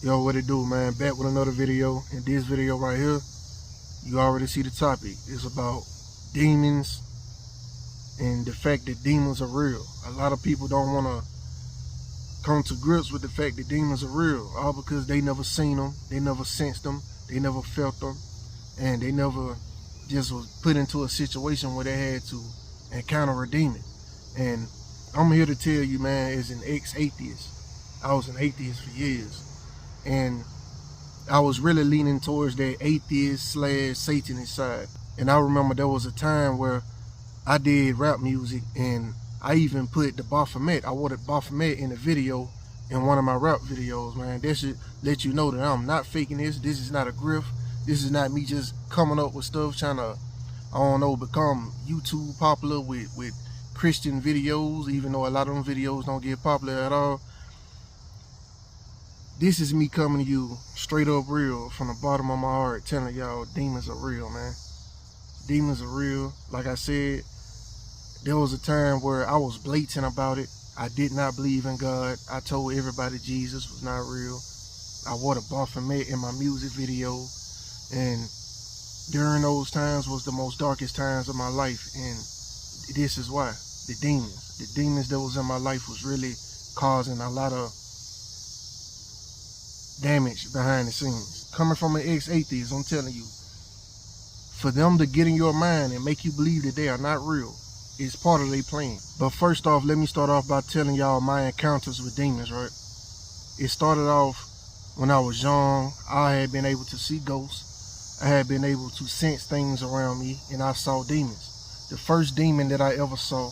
Yo, what it do, man? Back with another video. In this video right here, you already see the topic. It's about demons and the fact that demons are real. A lot of people don't want to come to grips with the fact that demons are real, all because they never seen them, they never sensed them, they never felt them, and they never just was put into a situation where they had to encounter a demon. And I'm here to tell you, man, as an ex-atheist, I was an atheist for years. And I was really leaning towards that atheist / Satanist side. And I remember there was a time where I did rap music, and I even put the Baphomet. I wore the Baphomet in a video in one of my rap videos, man. That should let you know that I'm not faking this. This is not a grift. This is not me just coming up with stuff trying to, I don't know, become YouTube popular with Christian videos, even though a lot of them videos don't get popular at all. This is me coming to you straight up real from the bottom of my heart, telling y'all demons are real, man. Demons are real. Like I said, there was a time where I was blatant about it. I did not believe in God. I told everybody Jesus was not real. I wore the Baphomet in my music video. And during those times was the most darkest times of my life. And this is why. The demons that was in my life was really causing a lot of damage behind the scenes. Coming from an ex-atheist, I'm telling you, for them to get in your mind and make you believe that they are not real, it's part of their plan. But first off, let me start off by telling y'all my encounters with demons, right? It started off when I was young. I had been able to see ghosts. I had been able to sense things around me, and I saw demons. The first demon that I ever saw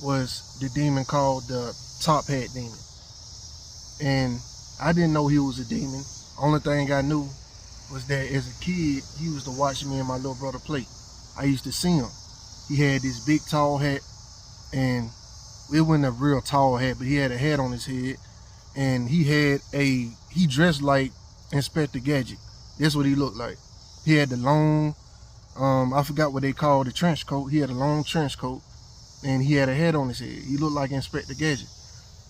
was the demon called the Top Hat Demon. And I didn't know he was a demon. Only thing I knew was that as a kid, he used to watch me and my little brother play. I used to see him. He had this big tall hat, and it wasn't a real tall hat, but he had a hat on his head, and he dressed like Inspector Gadget. That's what he looked like. He had the long, I forgot what they called the trench coat. He had a long trench coat, and he had a hat on his head. He looked like Inspector Gadget.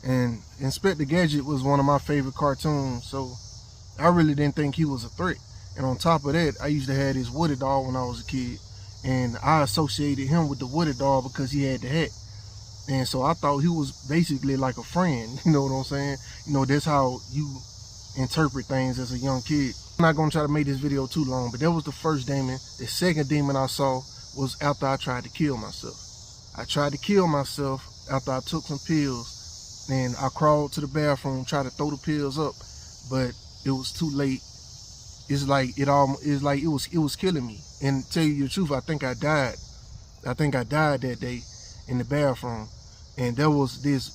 And Inspector Gadget was one of my favorite cartoons, so I really didn't think he was a threat. And on top of that, I used to have this Woody doll when I was a kid, and I associated him with the Woody doll because he had the hat. And so I thought he was basically like a friend, you know what I'm saying? You know, that's how you interpret things as a young kid. I'm not gonna try to make this video too long, but that was the first demon. The second demon I saw was after I tried to kill myself. I tried to kill myself after I took some pills. And I crawled to the bathroom, tried to throw the pills up, but it was too late. It's like it was killing me. And to tell you the truth, I think I died. I think I died that day in the bathroom. And there was this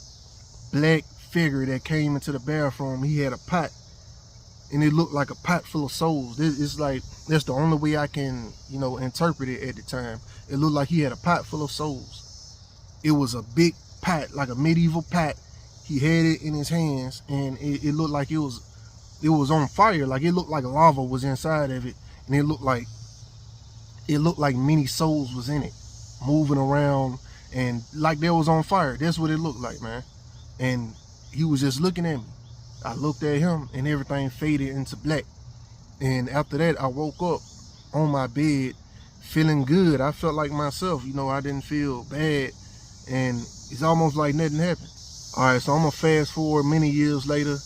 black figure that came into the bathroom. He had a pot, and it looked like a pot full of souls. It's like, that's the only way I can, you know, interpret it at the time. It looked like he had a pot full of souls. It was a big pot, like a medieval pot. He had it in his hands, and it looked like it was on fire. Like it looked like lava was inside of it, and it looked like many souls was in it, moving around, and like they was on fire. That's what it looked like, man. And he was just looking at me. I looked at him, and everything faded into black. And after that, I woke up on my bed feeling good. I felt like myself, you know. I didn't feel bad, and it's almost like nothing happened. All right, so I'm gonna fast forward many years later.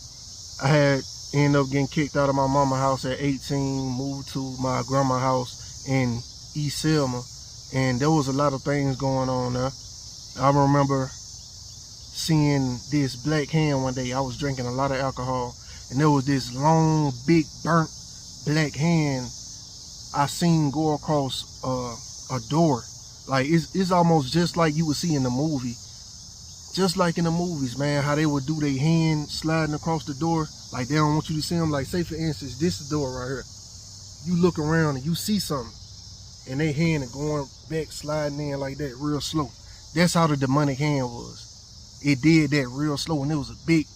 I had ended up getting kicked out of my mama's house at 18, moved to my grandma's house in East Selma, and there was a lot of things going on there. I remember seeing this black hand one day. I was drinking a lot of alcohol, and there was this long, big, burnt black hand I seen go across a door. Like it's almost just like you would see in the movie. Just like in the movies, man, how they would do their hand sliding across the door. Like they don't want you to see them. Like, say for instance, this is the door right here. You look around and you see something, and their hand is going back, sliding in like that real slow. That's how the demonic hand was. It did that real slow, and it was a big,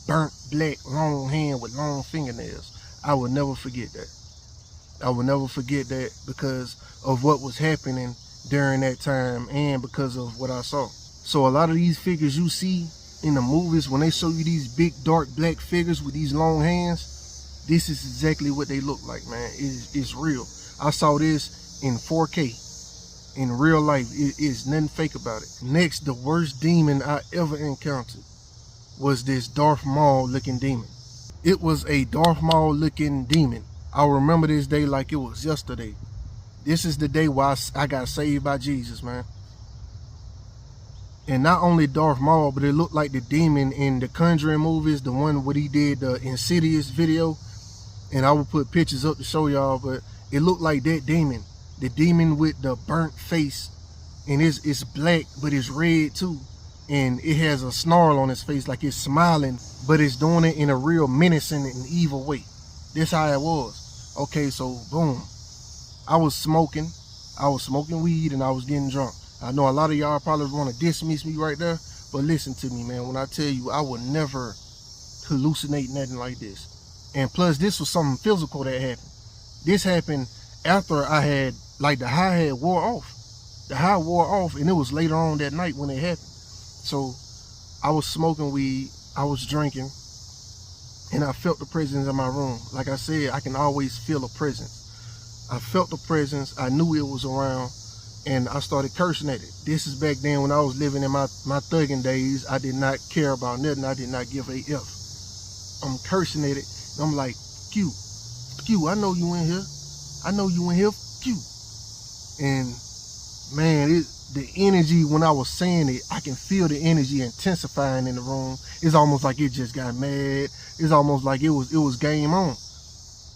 burnt, black, long hand with long fingernails. I will never forget that. I will never forget that because of what was happening during that time and because of what I saw. So a lot of these figures you see in the movies, when they show you these big dark black figures with these long hands, This is exactly what they look like, man. It's real. I saw this in 4K in real life. It is nothing fake about it. Next, the worst demon I ever encountered was this Darth Maul looking demon. It was a Darth Maul looking demon. I remember this day like it was yesterday. This is the day where I got saved by Jesus, man. And not only Darth Maul, but it looked like the demon in the Conjuring movies, the one where he did the Insidious video. And I will put pictures up to show y'all, but it looked like that demon. The demon with the burnt face, and it's black, but it's red too. And it has a snarl on its face, like it's smiling, but it's doing it in a real menacing and evil way. That's how it was. Okay, so boom. I was smoking weed, and I was getting drunk. I know a lot of y'all probably want to dismiss me right there, but listen to me, man. When I tell you, I would never hallucinate nothing like this. And plus, this was something physical that happened. This happened after I had, like, the high had wore off. The high wore off, and it was later on that night when it happened. So I was smoking weed, I was drinking, and I felt the presence in my room. Like I said, I can always feel a presence. I felt the presence, I knew it was around, and I started cursing at it. This is back then when I was living in my thugging days. I did not care about nothing. I did not give a F. I'm cursing at it. I'm like, Q, I know you in here. I know you in here, Q. And man, the energy when I was saying it, I can feel the energy intensifying in the room. It's almost like it just got mad. It's almost like it was game on.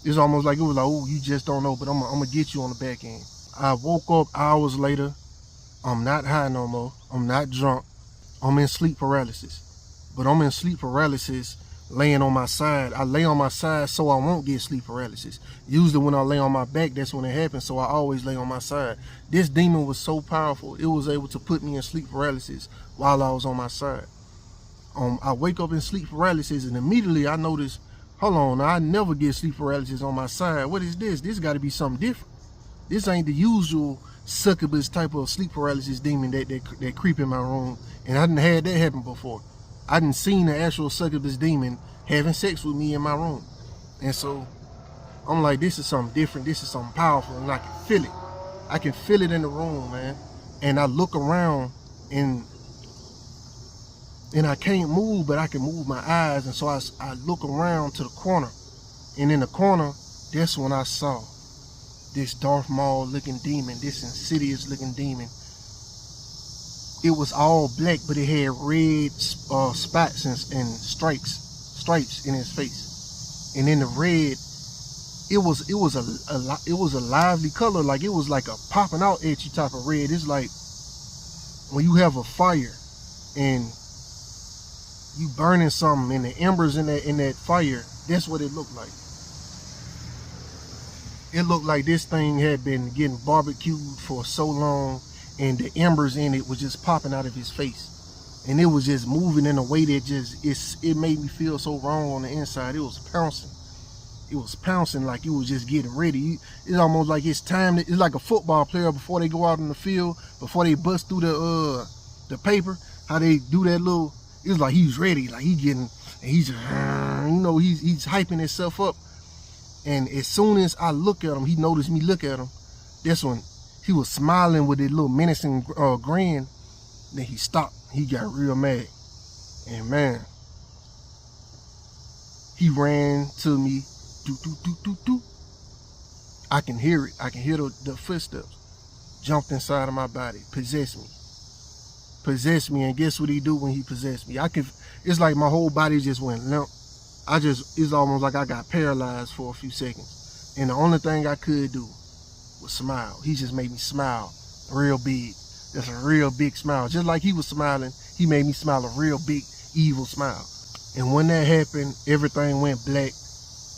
It's almost like it was like, oh, you just don't know, but I'm gonna get you on the back end. I woke up hours later. I'm not high no more. I'm not drunk. I'm in sleep paralysis. But I'm in sleep paralysis laying on my side. I lay on my side so I won't get sleep paralysis. Usually when I lay on my back, that's when it happens, so I always lay on my side. This demon was so powerful, it was able to put me in sleep paralysis while I was on my side. I wake up in sleep paralysis, and immediately I notice, hold on, I never get sleep paralysis on my side. What is this? This got to be something different. This ain't the usual succubus type of sleep paralysis demon that creep in my room. And I didn't had that happen before. I didn't seen the actual succubus demon having sex with me in my room. And so I'm like, this is something different. This is something powerful, and I can feel it. I can feel it in the room, man. And I look around, and I can't move, but I can move my eyes. And so I look around to the corner, and in the corner, that's when I saw this Darth Maul looking demon, this insidious looking demon. It was all black, but it had red spots and stripes in his face. And in the red, it was a lively color, like it was like a popping out at you type of red. It's like when you have a fire and you burning something, and the embers in that fire, that's what it looked like. It looked like this thing had been getting barbecued for so long, and the embers in it was just popping out of his face. And it was just moving in a way that it made me feel so wrong on the inside. It was pouncing. It was pouncing like it was just getting ready. It's almost like it's time. It's like a football player before they go out in the field, before they bust through the paper, how they do that little, it's like he's ready, like he's he's hyping himself up. And as soon as I look at him, he noticed me look at him. That's when he was smiling with a little menacing grin. Then he stopped. He got real mad. And man, he ran to me. Do, do, do, do, do. I can hear it. I can hear the footsteps. Jumped inside of my body. Possessed me. Possessed me. And guess what he do when he possessed me? It's like my whole body just went limp. It's almost like I got paralyzed for a few seconds. And the only thing I could do was smile. He just made me smile real big. That's a real big smile. Just like he was smiling, he made me smile a real big, evil smile. And when that happened, everything went black.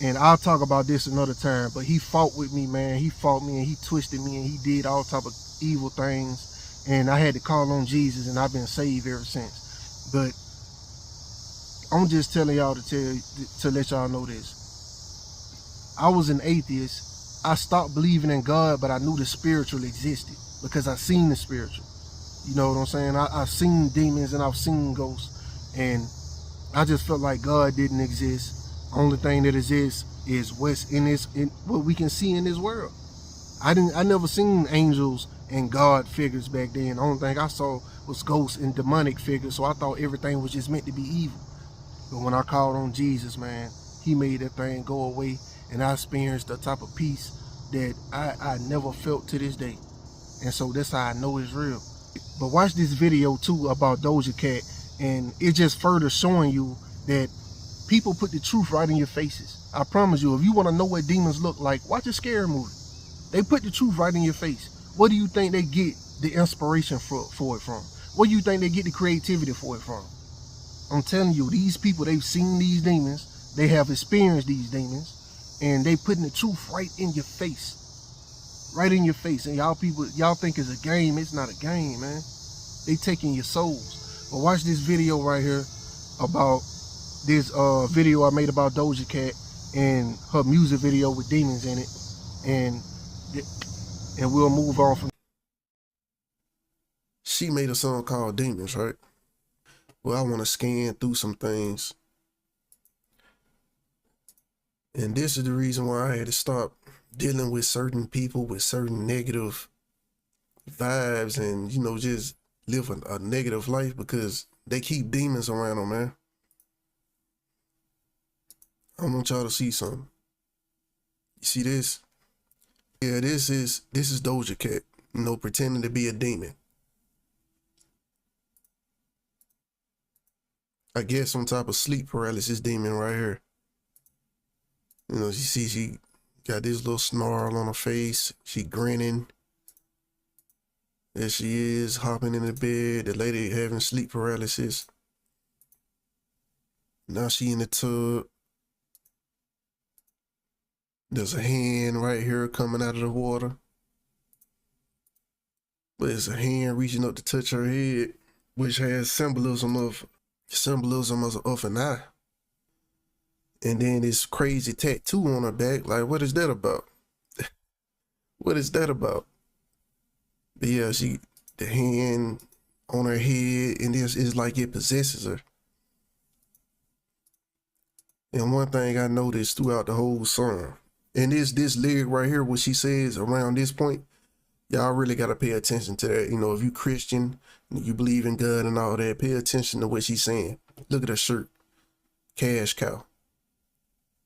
And I'll talk about this another time, but he fought with me, man. He fought me, and he twisted me, and he did all type of evil things. And I had to call on Jesus, and I've been saved ever since. But I'm just telling y'all to let y'all know this. I was an atheist. I stopped believing in God, but I knew the spiritual existed because I seen the spiritual. You know what I'm saying? I've seen demons and I've seen ghosts, and I just felt like God didn't exist. Only thing that exists is what's in what we can see in this world. I never seen angels and God figures back then. The only thing I saw was ghosts and demonic figures, so I thought everything was just meant to be evil. But when I called on Jesus, man, he made that thing go away, and I experienced the type of peace that I never felt to this day. And so that's how I know it's real. But watch this video too about Doja Cat, and it's just further showing you that people put the truth right in your faces. I promise you, if you want to know what demons look like, watch a scary movie. They put the truth right in your face. What do you think they get the inspiration for it from? What do you think they get the creativity for it from? I'm telling you, these people, they've seen these demons, they have experienced these demons, and they putting the truth right in your face. Right in your face. And y'all think it's a game. It's not a game, man. They taking your souls. But watch this video right here about this video I made about Doja Cat and her music video with demons in it, and we'll move on from. She made a song called Demons, right? Well, I want to scan through some things, and this is the reason why I had to stop dealing with certain people with certain negative vibes and, you know, just live a negative life, because they keep demons around them, man. I want y'all to see something. You see this? Yeah, this is Doja Cat, you know, pretending to be a demon. I guess on top of sleep paralysis demon right here. You know, you see she got this little snarl on her face. She grinning. There she is, hopping in the bed. The lady having sleep paralysis. Now she in the tub. There's a hand right here coming out of the water. But it's a hand reaching up to touch her head, which has symbolism of an eye. And then this crazy tattoo on her back. Like, what is that about? What is that about? But yeah, the hand on her head, and this is like it possesses her. And one thing I noticed throughout the whole song, and this lyric right here, what she says around this point, y'all really got to pay attention to that. You know, if you Christian, you believe in God and all that, pay attention to what she's saying. Look at her shirt, Cash Cow.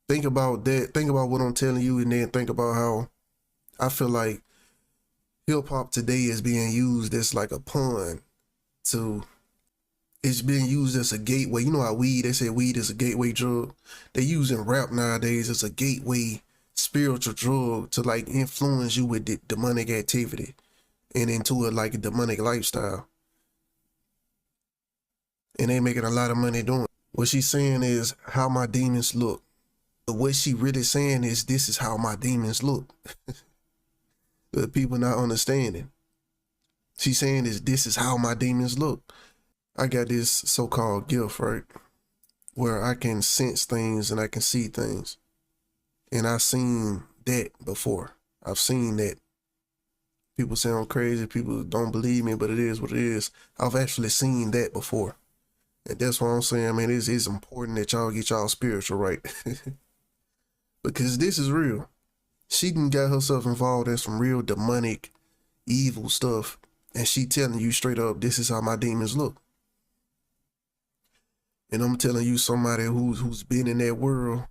Think about that. Think about what I'm telling you, and then think about how I feel like hip hop today is being used as like a pawn to, it's being used as a gateway. You know how they say weed is a gateway drug? They're using rap nowadays as a gateway spiritual drug to like influence you with the demonic activity and into like a demonic lifestyle. And they making a lot of money doing it. What she's saying is how my demons look. But what she really saying is, this is how my demons look. The people not understanding. She's saying this is how my demons look. I got this so-called gift, right? Where I can sense things and I can see things. And I've seen that before. I've seen that. People say I'm crazy. People don't believe me, but it is what it is. I've actually seen that before. And that's what I'm saying, man. It's important that y'all get y'all spiritual right. Because this is real. She done got herself involved in some real demonic, evil stuff. And she telling you straight up, this is how my demons look. And I'm telling you, somebody who's been in that world,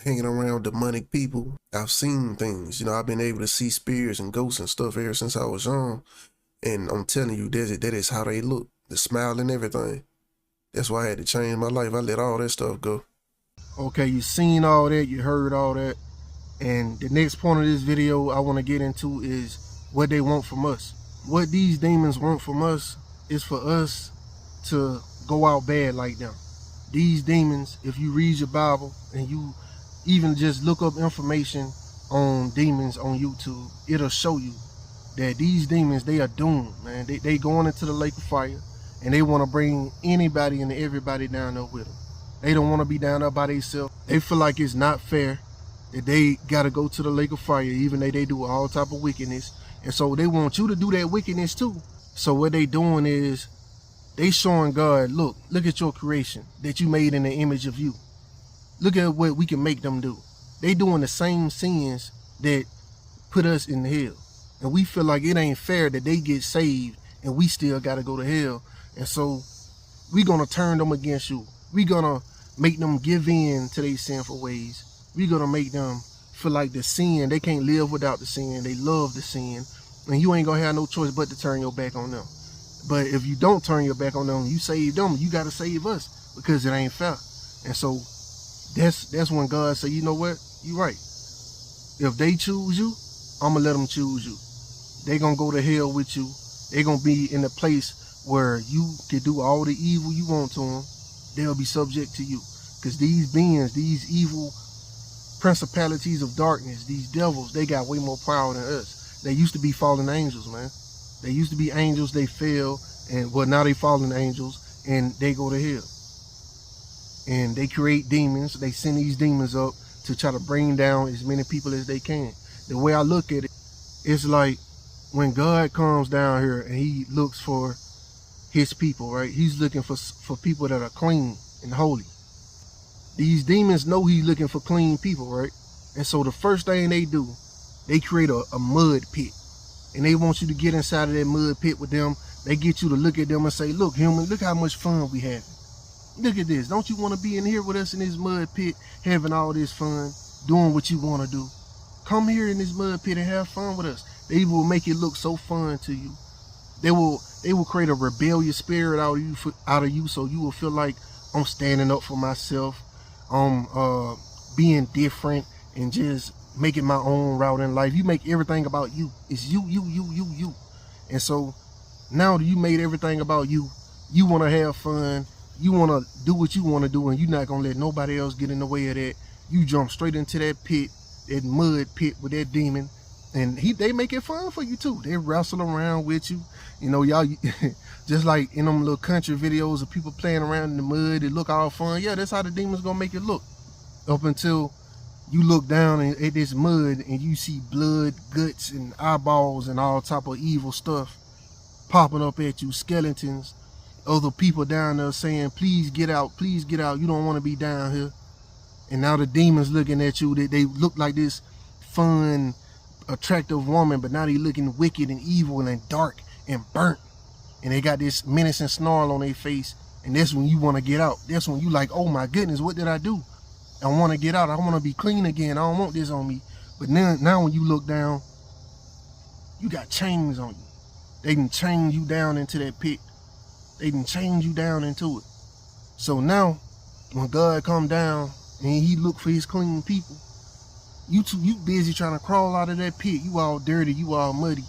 hanging around demonic people, I've seen things. You know, I've been able to see spirits and ghosts and stuff ever since I was young. And I'm telling you, that is how they look. The smile and everything. That's why I had to change my life. I let all that stuff go. Okay, you seen all that, you heard all that. And the next point of this video I want to get into is what they want from us. What these demons want from us is for us to go out bad like them. These demons, if you read your Bible and you even just look up information on demons on YouTube, it'll show you that these demons, they are doomed, man. They going into the lake of fire, and they want to bring anybody and everybody down there with them. They don't want to be down there by themselves. They feel like it's not fair that they got to go to the lake of fire, even though they do all type of wickedness. And so they want you to do that wickedness too. So what they doing is they showing God, look at your creation that you made in the image of you. Look at what we can make them do. They doing the same sins that put us in hell. And we feel like it ain't fair that they get saved and we still got to go to hell. And so we going to turn them against you. We going to make them give in to their sinful ways. We going to make them feel like the sin, they can't live without the sin. They love the sin. And you ain't going to have no choice but to turn your back on them. But if you don't turn your back on them, you save them, you got to save us because it ain't fair. And so that's when God say, you know what? You right. If they choose you, I'm going to let them choose you. They going to go to hell with you. They going to be in a place where you can do all the evil you want to them. They'll be subject to you. Because these beings, these evil principalities of darkness, these devils, they got way more power than us. They used to be fallen angels, man. They used to be angels, they fell, and well, now they fallen angels, and they go to hell. And they create demons. They send these demons up to try to bring down as many people as they can. The way I look at it, it's like when God comes down here and he looks for his people, right? He's looking for people that are clean and holy. These demons know he's looking for clean people, right? And so the first thing they do, they create a mud pit. And they want you to get inside of that mud pit with them. They get you to look at them and say, look, human, look how much fun we having. Look at this. Don't you want to be in here with us in this mud pit, having all this fun, doing what you want to do? Come here in this mud pit and have fun with us. They will make it look so fun to you. They will create a rebellious spirit out of you, so you will feel like I'm standing up for myself. I'm being different and just making my own route in life. You make everything about you. It's you. And so now that you made everything about you, you want to have fun. You want to do what you want to do, and you're not going to let nobody else get in the way of that. You jump straight into that pit, that mud pit with that demon, and they make it fun for you too. They wrestle around with you. You know, y'all, just like in them little country videos of people playing around in the mud, it look all fun. Yeah, that's how the demon's going to make it look. Up until you look down at this mud and you see blood, guts, and eyeballs and all type of evil stuff popping up at you, skeletons. Other people down there saying, please get out, you don't want to be down here. And now the demons looking at you, they look like this fun, attractive woman, but now they looking wicked and evil and dark and burnt. And they got this menacing snarl on their face. And that's when you want to get out. That's when you like, oh my goodness, what did I do? I want to get out. I want to be clean again. I don't want this on me. But now when you look down, you got chains on you. They can chain you down into that pit. They can chain you down into it. So now, when God come down and he look for his clean people, you busy trying to crawl out of that pit. You all dirty, you all muddy.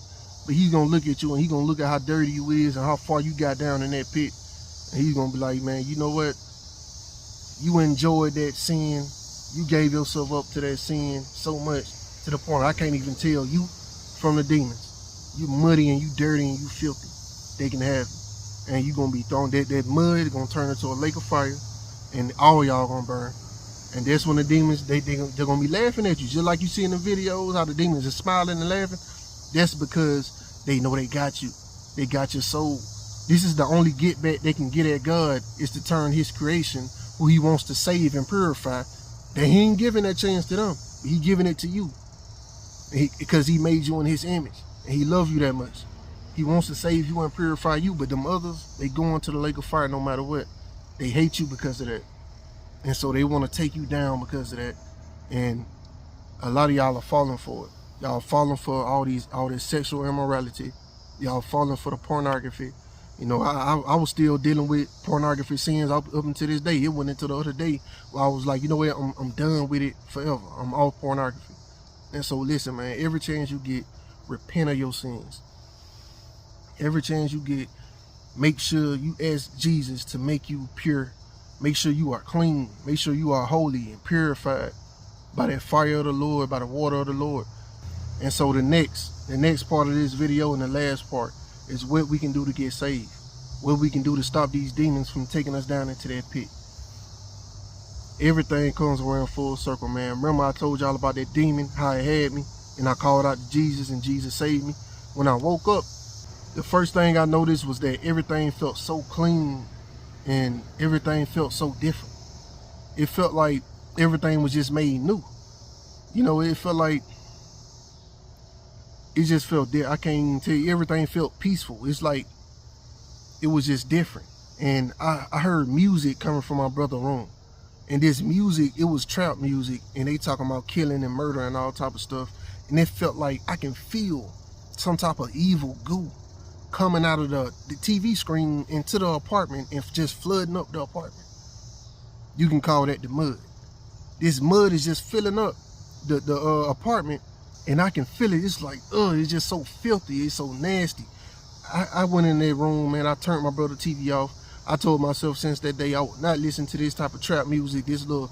But he's going to look at you and he's going to look at how dirty you is and how far you got down in that pit. And he's going to be like, man, you know what? You enjoyed that sin. You gave yourself up to that sin so much to the point I can't even tell you from the demons. You muddy and you dirty and you filthy. They can have it. And you're going to be thrown, that mud is going to turn into a lake of fire, and all y'all going to burn. And that's when the demons, they're going to be laughing at you. Just like you see in the videos, how the demons are smiling and laughing. That's because they know they got you. They got your soul. This is the only get back they can get at God, is to turn his creation, who he wants to save and purify. That he ain't giving that chance to them. He giving it to you. Because he made you in his image. And he loves you that much. He wants to save you and purify you, but them others, they go into the lake of fire no matter what. They hate you because of that. And so they want to take you down because of that. And a lot of y'all are falling for it. Y'all falling for all this sexual immorality. Y'all falling for the pornography. You know, I was still dealing with pornography sins up until this day. It went into the other day where I was like, you know what, I'm done with it forever. I'm off pornography. And so listen, man, every chance you get, repent of your sins. Every chance you get, make sure you ask Jesus to make you pure. Make sure you are clean. Make sure you are holy and purified by that fire of the Lord, by the water of the Lord. And so the next part of this video and the last part is what we can do to get saved. What we can do to stop these demons from taking us down into that pit. Everything comes around full circle, man. Remember I told y'all about that demon, how it had me, and I called out to Jesus and Jesus saved me. When I woke up, the first thing I noticed was that everything felt so clean and everything felt so different. It felt like everything was just made new. You know, it felt like, it just felt there. I can't even tell you, everything felt peaceful. It's like, it was just different. And I heard music coming from my brother's room. And this music, it was trap music, and they talking about killing and murder and all type of stuff. And it felt like I can feel some type of evil goo coming out of the TV screen into the apartment and just flooding up the apartment. You can call that the mud. This mud is just filling up the apartment, and I can feel it. It's like, it's just so filthy. It's so nasty. I went in that room, man. I turned my brother's TV off. I told myself since that day I would not listen to this type of trap music, this little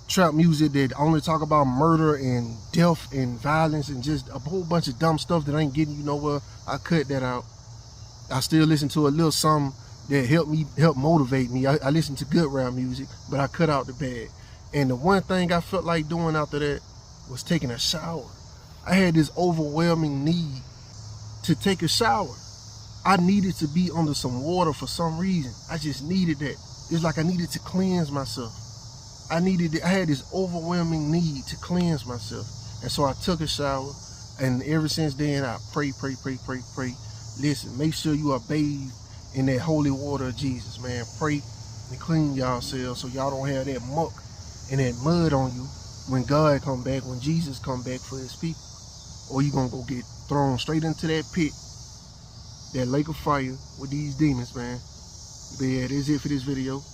trap music that only talk about murder and death and violence and just a whole bunch of dumb stuff that ain't getting you nowhere. I cut that out. I still listen to a little something that help motivate me. I listen to good rap music, but I cut out the bad. And the one thing I felt like doing after that was taking a shower. I had this overwhelming need to take a shower. I needed to be under some water for some reason. I just needed that. It's like I needed to cleanse myself. I had this overwhelming need to cleanse myself. And so I took a shower, and ever since then I pray. Listen, make sure you are bathed in that holy water of Jesus, man. Pray and clean yourselves so y'all don't have that muck and that mud on you when God come back, when Jesus come back for his people. Or you gonna go get thrown straight into that pit, that lake of fire with these demons, man. But yeah, that's it for this video. Peace.